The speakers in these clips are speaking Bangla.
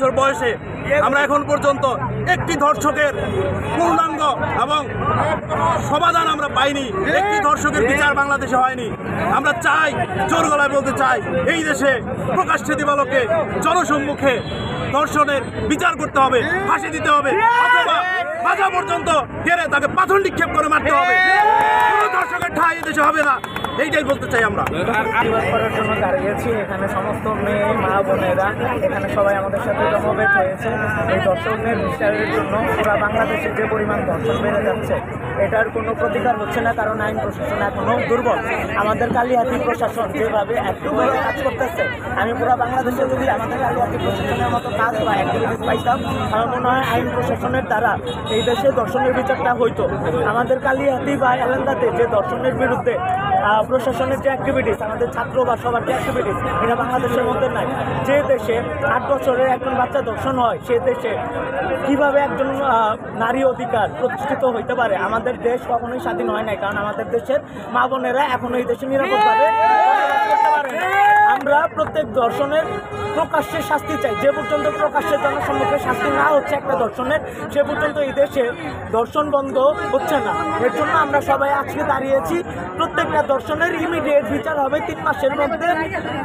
বছর বয়সে আমরা এখন পর্যন্ত একটি ধর্ষকের পূর্ণাঙ্গ এবং সমাধান আমরা পাইনি। একটি ধর্ষকের বিচার বাংলাদেশে হয়নি। আমরা চাই, জোর গলায় বলতে চাই, এই দেশে প্রকাশ্যে দিবালোকে জনসম্মুখে ধর্ষণের বিচার করতে হবে, ফাঁসি দিতে হবে, অথবা মাজা পর্যন্ত গেড়ে তাকে পাথর নিক্ষেপ করে মারতে হবে। কোনো ধর্ষকের ঠাঁই এদেশে হবে না, এইটাই বলতে চাই আমরা। করার জন্য দাঁড়িয়েছি। এখানে সমস্ত মেয়ে, মা, বোনেরা এখানে সবাই আমাদের সাথে সমবেত হয়েছে। এই ধর্ষণের বিচারের জন্য পুরা বাংলাদেশে যে পরিমাণ ধর্ষণ বেড়ে যাচ্ছে, এটার কোনো প্রতিকার হচ্ছে না, কারণ আইন প্রশাসন এখনো দুর্বল। আমাদের কালিহাতী প্রশাসন যেভাবে একটুভাবে কাজ করতেছে, আমি পুরো বাংলাদেশে যদি আমাদের কালিহাতী প্রশাসনের মতো কাজ বা অ্যাক্টিভিটিস পাইতাম, আমার মনে হয় আইন প্রশাসনের দ্বারা এই দেশে ধর্ষণের বিচারটা হইতো। আমাদের কালিহাতী বা এলাকাতে যে ধর্ষণের বিরুদ্ধে প্রশাসনের যে অ্যাক্টিভিটিস, আমাদের ছাত্র বা সবার যে অ্যাক্টিভিটিস, এটা বাংলাদেশের মধ্যে নাই। যে দেশে 8 বছরের একজন বাচ্চা ধর্ষণ হয়, সে দেশে কিভাবে একজন নারী অধিকার প্রতিষ্ঠিত হইতে পারে? আমাদের দেশ কখনোই স্বাধীন হয় নাই, কারণ আমাদের দেশের মা বোনেরা এখনো এই দেশে নিরাপদভাবে করতে পারে না। আমরা প্রত্যেক ধর্ষণের প্রকাশ্যে শাস্তি চাই। যে পর্যন্ত প্রকাশ্যে জনসম্মুখে শাস্তি না হচ্ছে একটা ধর্ষণের, সে পর্যন্ত এই দেশে ধর্ষণ বন্ধ হচ্ছে না। এর জন্য আমরা সবাই আজকে দাঁড়িয়েছি। প্রত্যেকটা ধর্ষণের ইমিডিয়েট বিচার হবে 3 মাসের মধ্যে,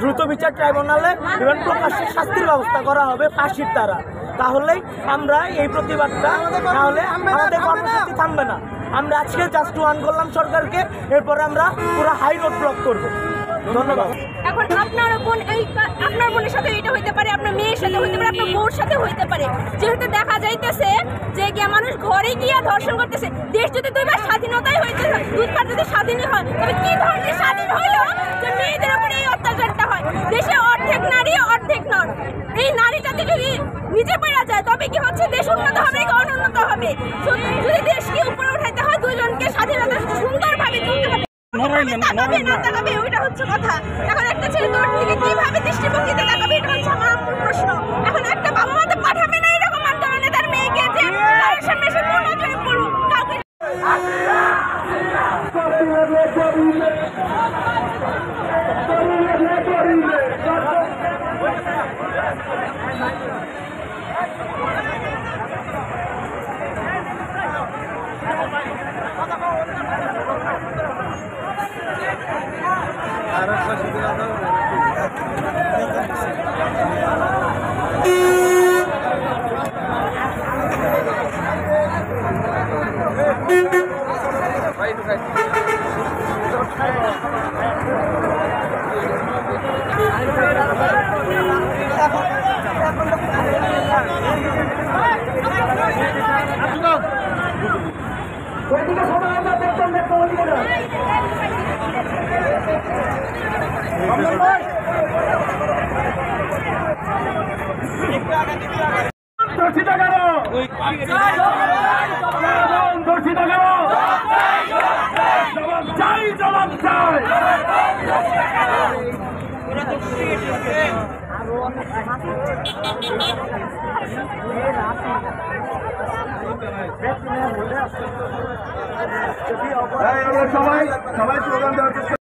দ্রুত বিচার ট্রাইব্যুনালে, এবং প্রকাশ্যে শাস্তির ব্যবস্থা করা হবে ফাঁসির দ্বারা। তাহলেই আমরা এই প্রতিবাদটা, তাহলে আমাদের কর্মসূচি থামবে না। আমরা আজকে জাস্ট ওয়ান করলাম সরকারকে, এরপরে আমরা পুরো হাই রোড ব্লক করবো। ধন্যবাদ। এখন আপনার বোন, আপনার বোনের সাথে এটা হইতে পারে, আপনার মেয়ের সাথে হইতে পারে, আপনার বউর সাথে হইতে পারে। যেহেতু দেখা যাইতেছে যে গিয়া মানুষ ঘরে গিয়া ধর্ষণ করতেছে। দেশ যদি 2 বার স্বাধীনতাই হইতে, 2 বার যদি স্বাধীনই হয়, তবে কি ধরনের স্বাধীন হইল যে মেয়েদের উপরে এই অত্যাচারটা হয়? দেশে অর্ধেক নারী, অর্ধেক নর। এই নারী জাতি যদি নিচে পড়া যায়, তবে কি হচ্ছে দেশ উন্নত হবে কি অনুন্নত হবে? যদি দেশকে উপরে উঠাইতে হয়, দুজনকে স্বাধীনতা সুন্দরভাবে চলতে হবে। ওইটা হচ্ছে কথা। এখন একটা ছেলে তোর থেকে কিভাবে দৃষ্টিভঙ্গিতে তাকাবে, এটা হচ্ছে আমার মূল প্রশ্ন। এখন একটা বাবা মা তো পাঠাবে না এরকম আন্দোলনে তার মেয়েকে, যে তার সামনে এসে মনোযোগ করুক কাউকে। সবাই স্লোগান দেওয়ার